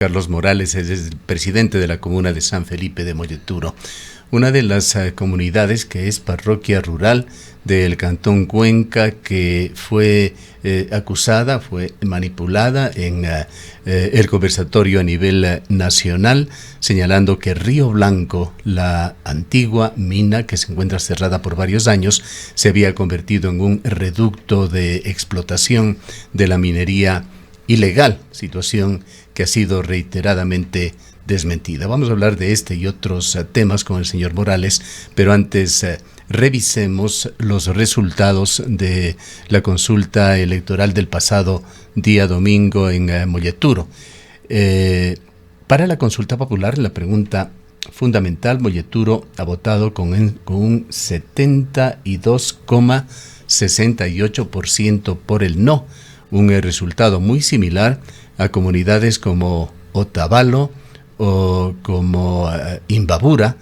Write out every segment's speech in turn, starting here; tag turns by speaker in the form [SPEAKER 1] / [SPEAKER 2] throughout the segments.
[SPEAKER 1] Carlos Morales es el presidente de la comuna de San Felipe de Molleturo, una de las comunidades que es parroquia rural del cantón Cuenca, que fue acusada, fue manipulada en el conversatorio a nivel nacional, señalando que Río Blanco, la antigua mina que se encuentra cerrada por varios años, se había convertido en un reducto de explotación de la minería ilegal, situación que ha sido reiteradamente desmentida. Vamos a hablar de este y otros temas con el señor Morales, pero antes revisemos los resultados de la consulta electoral del pasado día domingo en Molleturo. Para la consulta popular, la pregunta fundamental, Molleturo ha votado con un 72,68% por el no, un resultado muy similar a comunidades como Otavalo o como Imbabura,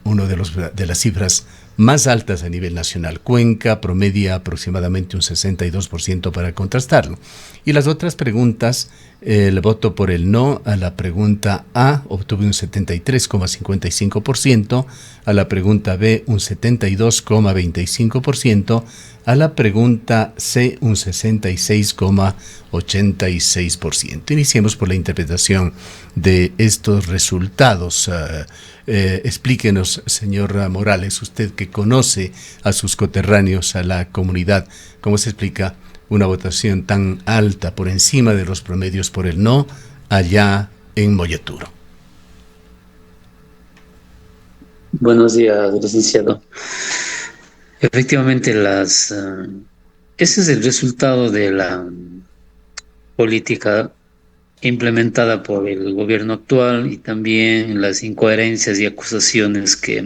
[SPEAKER 1] uno de las cifras más altas a nivel nacional. Cuenca promedia aproximadamente un 62% para contrastarlo. Y las otras preguntas, el voto por el no a la pregunta A obtuvo un 73,55%, a la pregunta B un 72,25%, a la pregunta C un 66,86%. Iniciemos por la interpretación de estos resultados. Explíquenos, señor Morales, usted que conoce a sus coterráneos, a la comunidad, ¿cómo se explica una votación tan alta por encima de los promedios por el no allá en Molleturo?
[SPEAKER 2] Buenos días, licenciado. Efectivamente, ese es el resultado de la política implementada por el gobierno actual y también las incoherencias y acusaciones que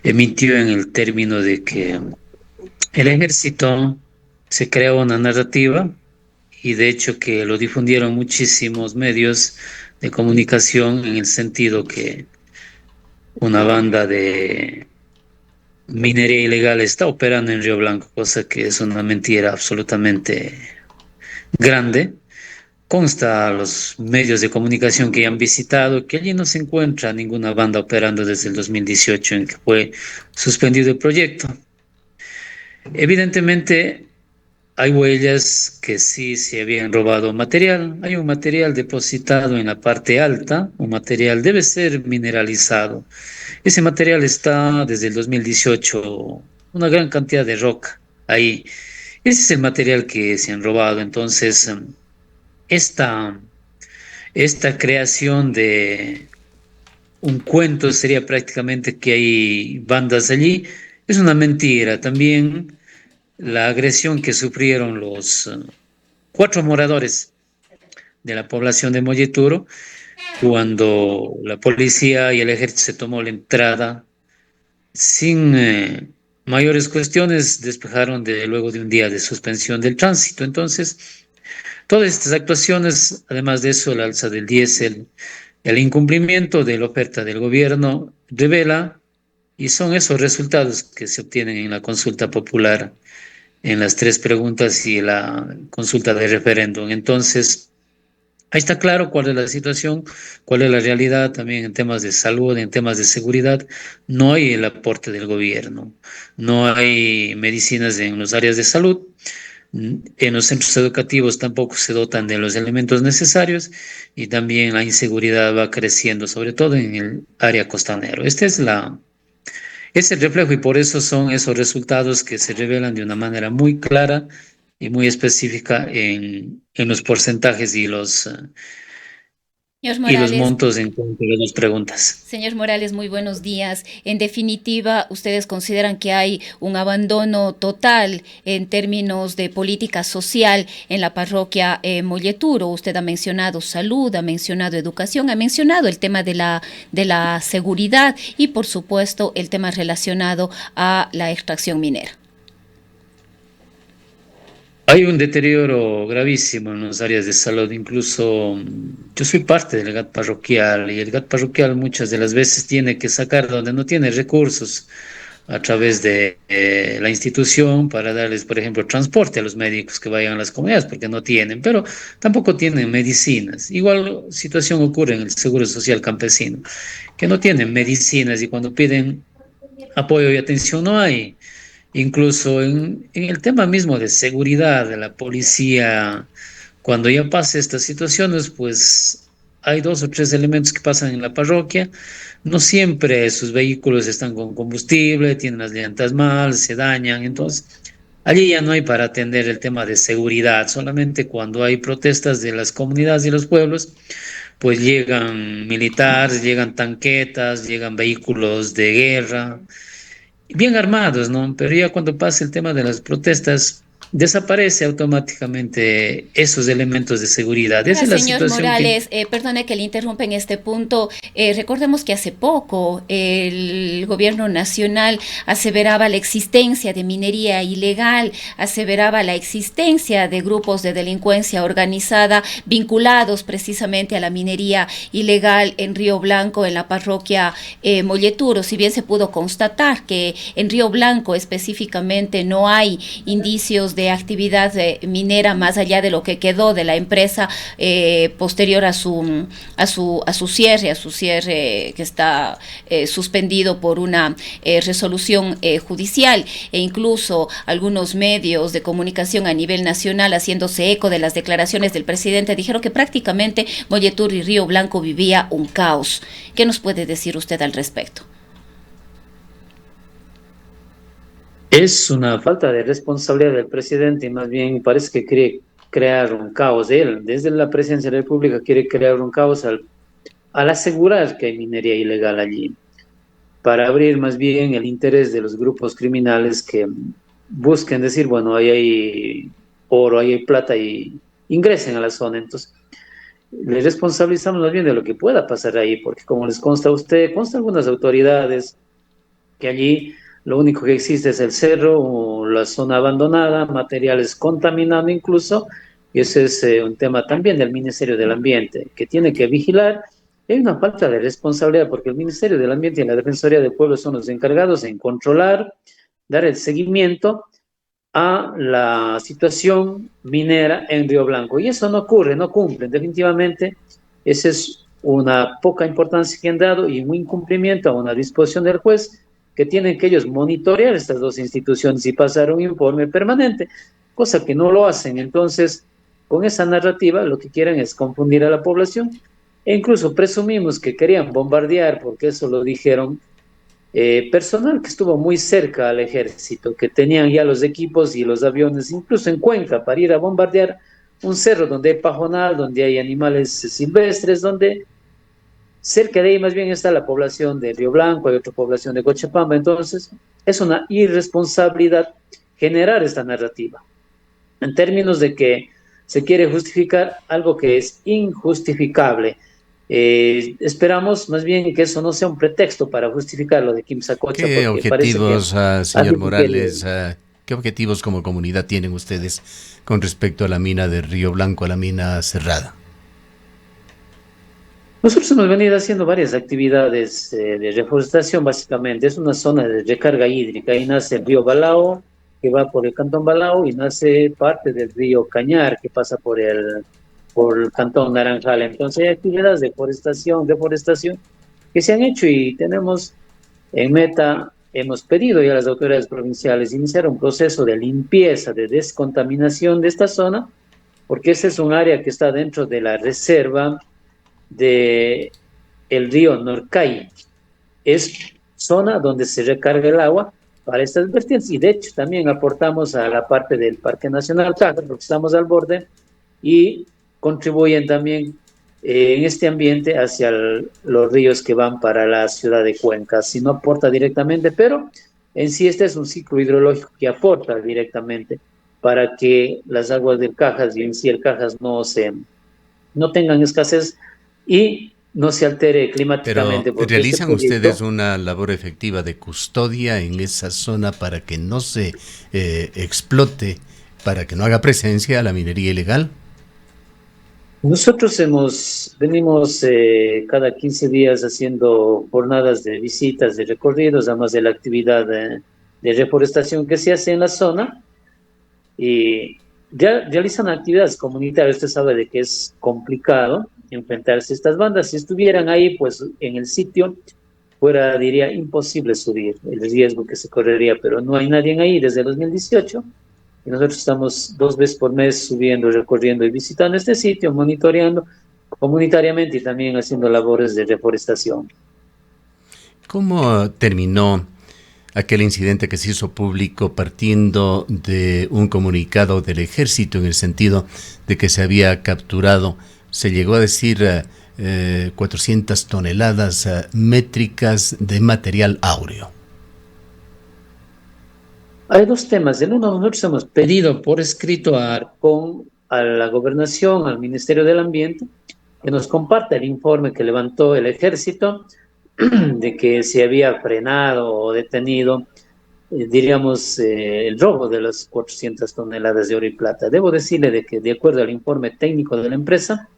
[SPEAKER 2] emitió en el término de que el ejército se creó una narrativa y de hecho que lo difundieron muchísimos medios de comunicación en el sentido que una banda de minería ilegal está operando en Río Blanco, cosa que es una mentira absolutamente grande. Consta a los medios de comunicación que han visitado que allí no se encuentra ninguna banda operando desde el 2018 en que fue suspendido el proyecto. Evidentemente, hay huellas que sí se habían robado material. Hay un material depositado en la parte alta, un material debe ser mineralizado. Ese material está desde el 2018, una gran cantidad de roca ahí. Ese es el material que se han robado. Entonces, esta, esta creación de un cuento sería prácticamente que hay bandas allí. Es una mentira. También la agresión que sufrieron los 4 moradores de la población de Molleturo cuando la policía y el ejército se tomó la entrada sin mayores cuestiones, despejaron luego de un día de suspensión del tránsito. Entonces, todas estas actuaciones, además de eso, el alza del diésel, el incumplimiento de la oferta del gobierno, revela y son esos resultados que se obtienen en la consulta popular, en las 3 preguntas y la consulta de referéndum. Entonces, ahí está claro cuál es la situación, cuál es la realidad también en temas de salud, en temas de seguridad. No hay el aporte del gobierno, no hay medicinas en las áreas de salud, en los centros educativos tampoco se dotan de los elementos necesarios y también la inseguridad va creciendo, sobre todo en el área costanera. Es el reflejo y por eso son esos resultados que se revelan de una manera muy clara y muy específica en los porcentajes
[SPEAKER 3] Señor
[SPEAKER 2] y los
[SPEAKER 3] Morales,
[SPEAKER 2] montos en cuanto a las preguntas.
[SPEAKER 3] señor Morales, muy buenos días. En definitiva, ¿ustedes consideran que hay un abandono total en términos de política social en la parroquia Molleturo? Usted ha mencionado salud, ha mencionado educación, ha mencionado el tema de la seguridad y, por supuesto, el tema relacionado a la extracción minera.
[SPEAKER 2] Hay un deterioro gravísimo en las áreas de salud, incluso yo soy parte del GAT parroquial y el GAT parroquial muchas de las veces tiene que sacar donde no tiene recursos. a través de la institución para darles, por ejemplo, transporte a los médicos que vayan a las comunidades, porque no tienen, pero tampoco tienen medicinas. Igual situación ocurre en el Seguro Social Campesino, que no tienen medicinas y cuando piden apoyo y atención no hay. Incluso en el tema mismo de seguridad de la policía, cuando ya pasa estas situaciones, pues hay dos o tres elementos que pasan en la parroquia. No siempre sus vehículos están con combustible, tienen las llantas mal, se dañan. Entonces, allí ya no hay para atender el tema de seguridad. Solamente cuando hay protestas de las comunidades y los pueblos, pues llegan militares, llegan tanquetas, llegan vehículos de guerra bien armados, ¿no? Pero ya cuando pasa el tema de las protestas, desaparece automáticamente esos elementos de seguridad. Esa
[SPEAKER 3] Ahora,
[SPEAKER 2] es la
[SPEAKER 3] señor
[SPEAKER 2] situación que
[SPEAKER 3] Morales, perdone que le interrumpa en este punto. Recordemos que hace poco el gobierno nacional aseveraba la existencia de minería ilegal, aseveraba la existencia de grupos de delincuencia organizada vinculados precisamente a la minería ilegal en Río Blanco, en la parroquia Molleturo. Si bien se pudo constatar que en Río Blanco específicamente no hay indicios de actividad minera más allá de lo que quedó de la empresa posterior a su cierre que está suspendido por una resolución judicial, e incluso algunos medios de comunicación a nivel nacional, haciéndose eco de las declaraciones del presidente, dijeron que prácticamente Molleturo y Río Blanco vivía un caos. ¿Qué nos puede decir usted al respecto?
[SPEAKER 2] es una falta de responsabilidad del presidente y más bien parece que quiere crear un caos. Él, desde la presidencia de la República, quiere crear un caos al asegurar que hay minería ilegal allí, para abrir más bien el interés de los grupos criminales que busquen decir, bueno, ahí hay oro, ahí hay plata y ingresen a la zona. Entonces, les responsabilizamos más bien de lo que pueda pasar ahí, porque como les consta a usted, consta a algunas autoridades que allí lo único que existe es el cerro o la zona abandonada, materiales contaminados incluso, y ese es un tema también del Ministerio del Ambiente, que tiene que vigilar. Hay una falta de responsabilidad porque el Ministerio del Ambiente y la Defensoría del Pueblo son los encargados en controlar, dar el seguimiento a la situación minera en Río Blanco. Y eso no ocurre, no cumplen. Definitivamente, esa es una poca importancia que han dado y un incumplimiento a una disposición del juez que tienen que ellos monitorear estas dos instituciones y pasar un informe permanente, cosa que no lo hacen. Entonces, con esa narrativa, lo que quieren es confundir a la población e incluso presumimos que querían bombardear, porque eso lo dijeron personal que estuvo muy cerca al ejército, que tenían ya los equipos y los aviones, incluso en Cuenca, para ir a bombardear un cerro donde hay pajonal, donde hay animales silvestres, donde cerca de ahí más bien está la población de Río Blanco, hay otra población de Cochabamba. Entonces es una irresponsabilidad generar esta narrativa, en términos de que se quiere justificar algo que es injustificable. Esperamos más bien que eso no sea un pretexto para justificar lo de Quimsacocha,
[SPEAKER 1] ¿Qué
[SPEAKER 2] porque parece que
[SPEAKER 1] objetivos, señor Morales, qué objetivos como comunidad tienen ustedes con respecto a la mina de Río Blanco, a la mina cerrada?
[SPEAKER 2] nosotros hemos venido haciendo varias actividades de reforestación, básicamente. Es una zona de recarga hídrica. Ahí nace el río Balao, que va por el cantón Balao, y nace parte del río Cañar, que pasa por el cantón Naranjal. Entonces hay actividades de deforestación que se han hecho y tenemos en meta, hemos pedido ya a las autoridades provinciales iniciar un proceso de limpieza, de descontaminación de esta zona, porque ese es un área que está dentro de la reserva de el río Norcay. Es zona donde se recarga el agua para estas vertientes y de hecho también aportamos a la parte del Parque Nacional Cajas porque estamos al borde y contribuyen también en este ambiente hacia los ríos que van para la ciudad de Cuenca. Si no aporta directamente, pero en sí este es un ciclo hidrológico que aporta directamente para que las aguas del Cajas y en sí el Cajas no tengan escasez y no se altere
[SPEAKER 1] Pero
[SPEAKER 2] climáticamente. Porque
[SPEAKER 1] ¿realizan ustedes una labor efectiva de custodia en esa zona para que no se explote, para que no haga presencia la minería ilegal?
[SPEAKER 2] Nosotros venimos cada 15 días haciendo jornadas de visitas, de recorridos, además de la actividad de reforestación que se hace en la zona. Y ya realizan actividades comunitarias. Usted sabe de que es complicado enfrentarse a estas bandas. Si estuvieran ahí, pues en el sitio, fuera, diría, imposible subir el riesgo que se correría, pero no hay nadie ahí desde el 2018 y nosotros estamos 2 veces por mes subiendo, recorriendo y visitando este sitio, monitoreando comunitariamente y también haciendo labores de reforestación.
[SPEAKER 1] ¿Cómo terminó aquel incidente que se hizo público partiendo de un comunicado del ejército en el sentido de que se había capturado, se llegó a decir 400 toneladas métricas de material áureo?
[SPEAKER 2] Hay dos temas. El uno, nosotros hemos pedido por escrito a ARCON, a la Gobernación, al Ministerio del Ambiente, que nos comparta el informe que levantó el ejército de que se había frenado o detenido, diríamos, el robo de las 400 toneladas de oro y plata. Debo decirle de que, de acuerdo al informe técnico de la empresa,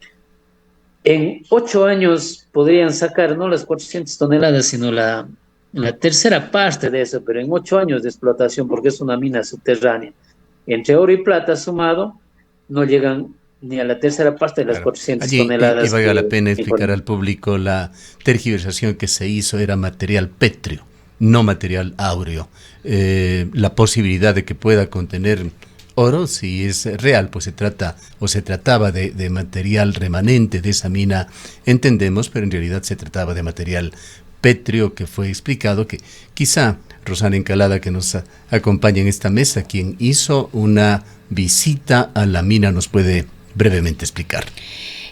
[SPEAKER 2] en 8 años podrían sacar no las 400 toneladas, sino la tercera parte de eso, pero en 8 años de explotación, porque es una mina subterránea. Entre oro y plata sumado, no llegan ni a la tercera parte de las
[SPEAKER 1] Claro.
[SPEAKER 2] 400
[SPEAKER 1] Allí, y
[SPEAKER 2] toneladas
[SPEAKER 1] valga la
[SPEAKER 2] que
[SPEAKER 1] pena explicar al público, la tergiversación que se hizo era material pétreo, no material áureo. La posibilidad de que pueda contener oro, si es real, pues se trata o se trataba de material remanente de esa mina, entendemos, pero en realidad se trataba de material pétreo, que fue explicado, que quizá Rosana Encalada, que nos acompaña en esta mesa, quien hizo una visita a la mina, nos puede brevemente explicar.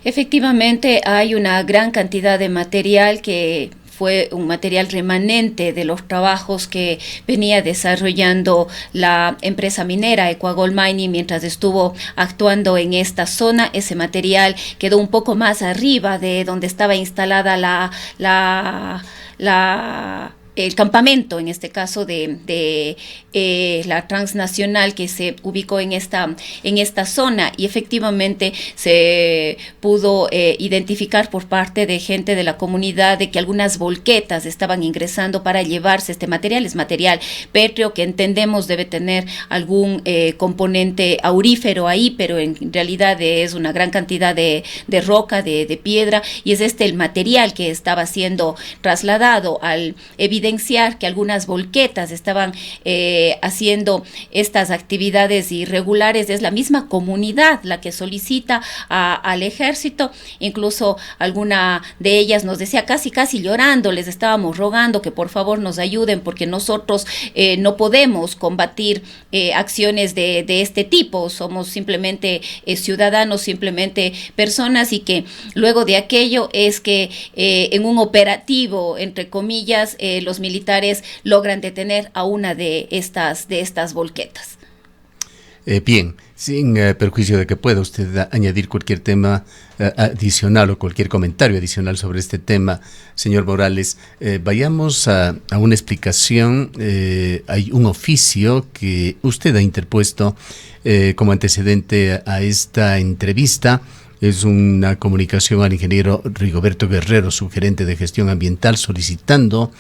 [SPEAKER 3] Efectivamente, hay una gran cantidad de material que fue un material remanente de los trabajos que venía desarrollando la empresa minera Ecuagold Mining mientras estuvo actuando en esta zona. Ese material quedó un poco más arriba de donde estaba instalada el campamento, en este caso de la transnacional que se ubicó en esta zona, y efectivamente se pudo identificar por parte de gente de la comunidad de que algunas volquetas estaban ingresando para llevarse este material. Es material pétreo que entendemos debe tener algún componente aurífero ahí, pero en realidad es una gran cantidad de roca, de piedra, y es el material que estaba siendo trasladado al evidenciar que algunas volquetas estaban haciendo estas actividades irregulares. Es la misma comunidad la que solicita al ejército. Incluso alguna de ellas nos decía casi llorando, les estábamos rogando que por favor nos ayuden porque nosotros no podemos combatir acciones de este tipo, somos simplemente ciudadanos, simplemente personas, y que luego de aquello es que en un operativo, entre comillas, los militares logran detener a una de estas volquetas.
[SPEAKER 1] Bien, sin perjuicio de que pueda usted añadir cualquier tema adicional o cualquier comentario adicional sobre este tema, señor Morales, vayamos a una explicación. Hay un oficio que usted ha interpuesto como antecedente a esta entrevista. Es una comunicación al ingeniero Rigoberto Guerrero, subgerente de gestión ambiental, solicitando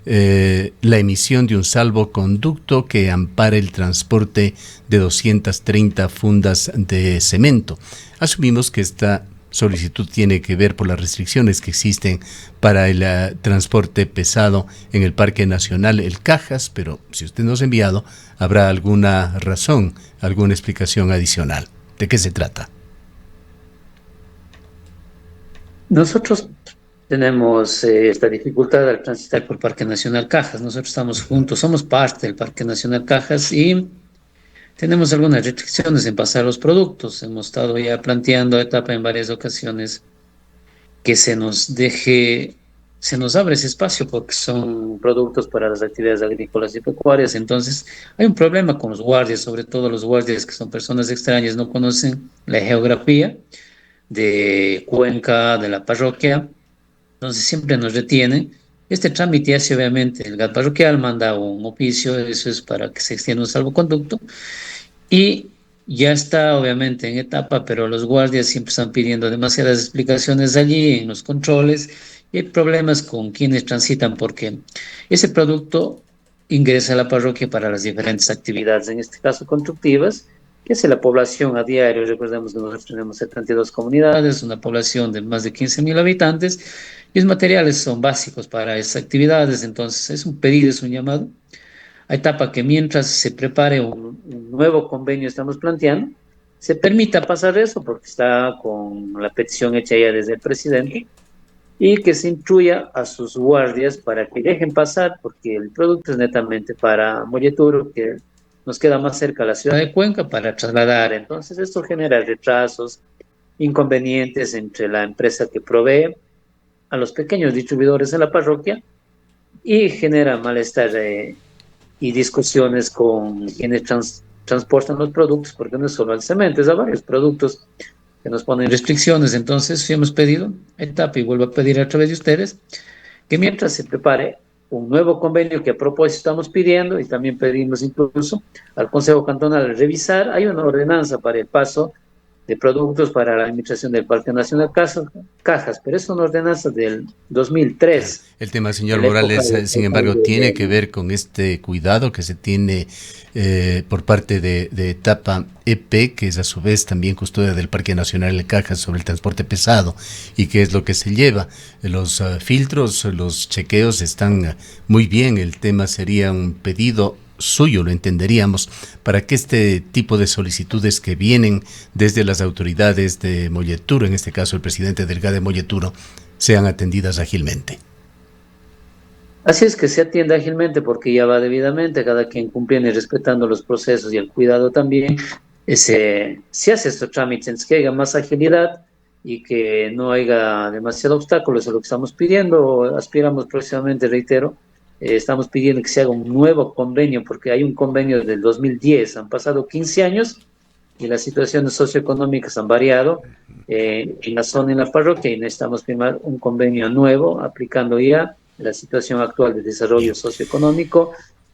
[SPEAKER 1] la emisión de un salvoconducto que ampare el transporte de 230 fundas de cemento. Asumimos que esta solicitud tiene que ver por las restricciones que existen para el transporte pesado en el Parque Nacional El Cajas, pero si usted nos ha enviado, habrá alguna razón, alguna explicación adicional. ¿De qué se trata?
[SPEAKER 2] Nosotros tenemos esta dificultad al transitar por Parque Nacional Cajas. Nosotros estamos juntos, somos parte del Parque Nacional Cajas y tenemos algunas restricciones en pasar los productos. Hemos estado ya planteando etapa en varias ocasiones que se nos abre ese espacio porque son productos para las actividades agrícolas y pecuarias. Entonces, hay un problema con los guardias, sobre todo los guardias que son personas extrañas, no conocen la geografía de Cuenca, de la parroquia. Entonces siempre nos retienen. Este trámite hace obviamente el GAT parroquial, manda un oficio, eso es para que se extienda un salvoconducto, y ya está obviamente en etapa, pero los guardias siempre están pidiendo demasiadas explicaciones allí en los controles y hay problemas con quienes transitan porque ese producto ingresa a la parroquia para las diferentes actividades, en este caso constructivas, que hace la población a diario. Recordemos que nosotros tenemos 72 comunidades, una población de más de 15.000 habitantes y los materiales son básicos para esas actividades, entonces es un pedido, es un llamado a etapa que mientras se prepare un nuevo convenio, estamos planteando, se permita pasar eso, porque está con la petición hecha ya desde el presidente, y que se instruya a sus guardias para que dejen pasar, porque el producto es netamente para Molleturo, que nos queda más cerca a la ciudad de Cuenca, para trasladar. Entonces, esto genera retrasos, inconvenientes entre la empresa que provee a los pequeños distribuidores de la parroquia y genera malestar y discusiones con quienes transportan los productos, porque no es solo el cemento, es a varios productos que nos ponen restricciones. Entonces, sí hemos pedido, etapa, y vuelvo a pedir a través de ustedes, que mientras se prepare un nuevo convenio que a propósito estamos pidiendo y también pedimos incluso al Consejo Cantonal revisar, hay una ordenanza para el paso de productos para la administración del Parque Nacional Cajas, pero es una ordenanza del
[SPEAKER 1] Claro.
[SPEAKER 2] 2003,
[SPEAKER 1] El tema,
[SPEAKER 2] de
[SPEAKER 1] señor
[SPEAKER 2] la época
[SPEAKER 1] Morales, sin embargo, tiene que ver con este cuidado que se tiene por parte de Etapa EP, que es a su vez también custodia del Parque Nacional El Cajas sobre el transporte pesado y qué es lo que se lleva. Los filtros, los chequeos están muy bien. El tema sería un pedido suyo, lo entenderíamos, para que este tipo de solicitudes que vienen desde las autoridades de Molleturo, en este caso el presidente del GAD de Molleturo, sean atendidas ágilmente.
[SPEAKER 2] Así es, que se atienda ágilmente porque ya va debidamente, cada quien cumpliendo y respetando los procesos y el cuidado también. Se hace estos trámites, que haya más agilidad y que no haya demasiado obstáculos, es lo que estamos pidiendo. Aspiramos próximamente, reitero, estamos pidiendo que se haga un nuevo convenio, porque hay un convenio del 2010, han pasado 15 años y las situaciones socioeconómicas han variado en la zona, en la parroquia, y necesitamos firmar un convenio nuevo aplicando ya la situación actual de desarrollo
[SPEAKER 1] Bien.
[SPEAKER 2] socioeconómico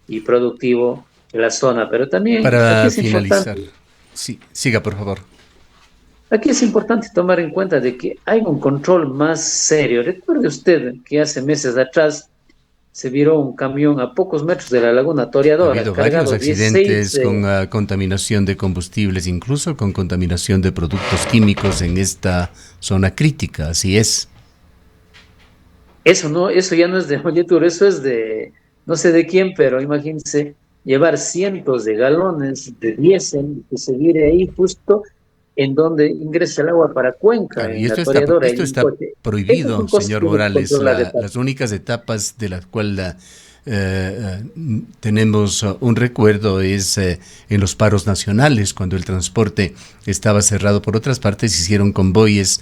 [SPEAKER 2] y productivo de la zona. Pero también
[SPEAKER 1] Para finalizar, sí, siga por favor.
[SPEAKER 2] aquí es importante tomar en cuenta de que hay un control más serio. Recuerde usted que hace meses atrás se viró un camión a pocos metros de la laguna
[SPEAKER 1] Ha
[SPEAKER 2] Toreadora,
[SPEAKER 1] habido varios
[SPEAKER 2] cargado 16
[SPEAKER 1] accidentes con contaminación de combustibles, incluso con contaminación de productos químicos en esta zona crítica, así es.
[SPEAKER 2] Eso no, eso ya no es de Molleturo, eso es de no sé de quién, pero imagínense llevar cientos de galones de diésel que se vire ahí justo en donde ingresa el agua para Cuenca,
[SPEAKER 1] Claro, y
[SPEAKER 2] en la Toreadora,
[SPEAKER 1] esto
[SPEAKER 2] en un
[SPEAKER 1] está
[SPEAKER 2] coche. Esas
[SPEAKER 1] prohibido,
[SPEAKER 2] son cosas
[SPEAKER 1] señor
[SPEAKER 2] que tiene que
[SPEAKER 1] Morales.
[SPEAKER 2] controlar de
[SPEAKER 1] Las únicas etapas de las cuales tenemos un recuerdo es en los paros nacionales, cuando el transporte estaba cerrado por otras partes, hicieron convoyes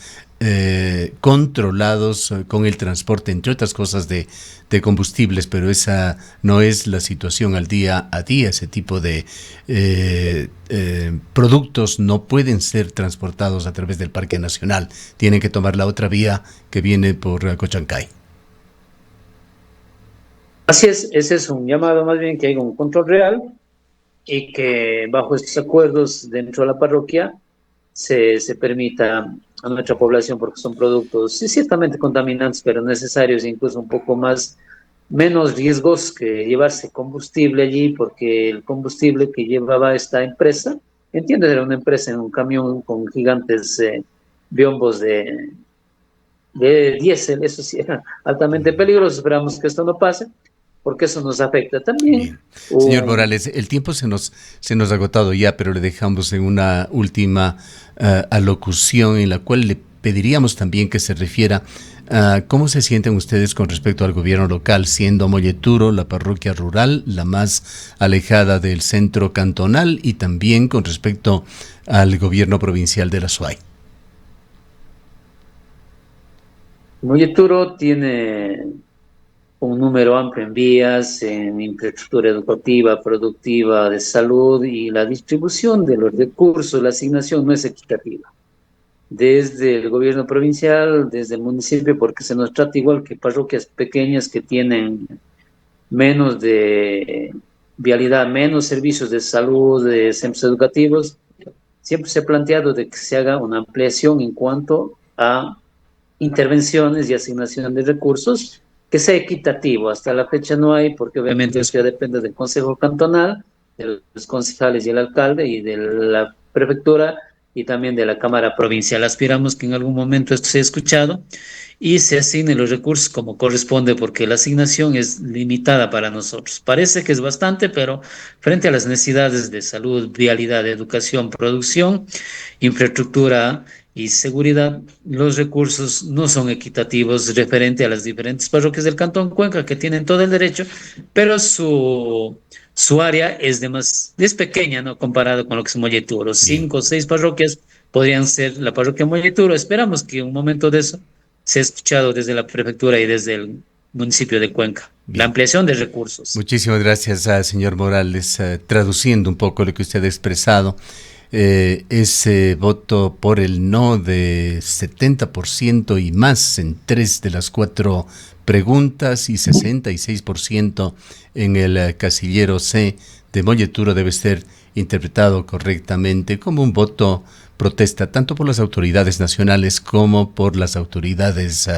[SPEAKER 1] controlados con el transporte, entre otras cosas, de combustibles, pero esa no es la situación al día a día. Ese tipo de productos no pueden ser transportados a través del Parque Nacional, tienen que tomar la otra vía que viene por Cochancay.
[SPEAKER 2] Así es, ese es un llamado más bien que haya un control real y que bajo estos acuerdos dentro de la parroquia se permita a nuestra población, porque son productos sí, ciertamente contaminantes, pero necesarios e incluso un poco más, menos riesgos que llevarse combustible allí, porque el combustible que llevaba esta empresa, entiende, era una empresa en un camión con gigantes biombos de diésel, eso sí era altamente peligroso. Esperamos que esto no pase, porque eso nos afecta también.
[SPEAKER 1] Bien. Señor Morales, el tiempo se nos ha agotado ya, pero le dejamos en una última alocución en la cual le pediríamos también que se refiera a cómo se sienten ustedes con respecto al gobierno local, siendo Molleturo la parroquia rural, la más alejada del centro cantonal, y también con respecto al gobierno provincial de la SUAY.
[SPEAKER 2] Molleturo tiene un número amplio en vías, en infraestructura educativa, productiva, de salud, y la distribución de los recursos, la asignación no es equitativa. Desde el gobierno provincial, desde el municipio, porque se nos trata igual que parroquias pequeñas que tienen menos de vialidad, menos servicios de salud, de centros educativos, siempre se ha planteado de que se haga una ampliación en cuanto a intervenciones y asignación de recursos que sea equitativo. Hasta la fecha no hay, porque obviamente eso ya depende del Consejo Cantonal, de los concejales y el alcalde, y de la prefectura y también de la Cámara Provincial. Aspiramos que en algún momento esto sea escuchado y se asignen los recursos como corresponde, porque la asignación es limitada para nosotros. Parece que es bastante, pero frente a las necesidades de salud, vialidad, educación, producción, infraestructura y seguridad, los recursos no son equitativos referente a las diferentes parroquias del Cantón Cuenca, que tienen todo el derecho, pero su área es pequeña, ¿no? Comparado con lo que es Molleturo.
[SPEAKER 1] Bien.
[SPEAKER 2] 5 o 6 parroquias podrían ser la parroquia Molleturo. Esperamos que un momento de eso sea escuchado desde la prefectura y desde el municipio de Cuenca. La
[SPEAKER 1] Bien.
[SPEAKER 2] ampliación de recursos.
[SPEAKER 1] Muchísimas gracias, señor Morales. Traduciendo un poco lo que usted ha expresado, ese voto por el no de 70% y más en 3 de las 4 preguntas y 66% en el casillero C de Molleturo debe ser interpretado correctamente como un voto protesta tanto por las autoridades nacionales como por las autoridades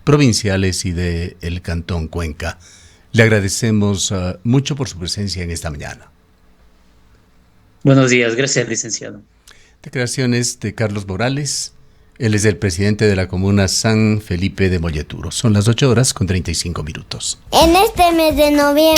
[SPEAKER 1] provinciales y del Cantón Cuenca. Le agradecemos mucho por su presencia en esta mañana.
[SPEAKER 2] Buenos días, gracias, licenciado.
[SPEAKER 1] Declaraciones de Carlos Morales. Él es el presidente de la comuna San Felipe de Molleturo. Son las 8:35. En este mes de noviembre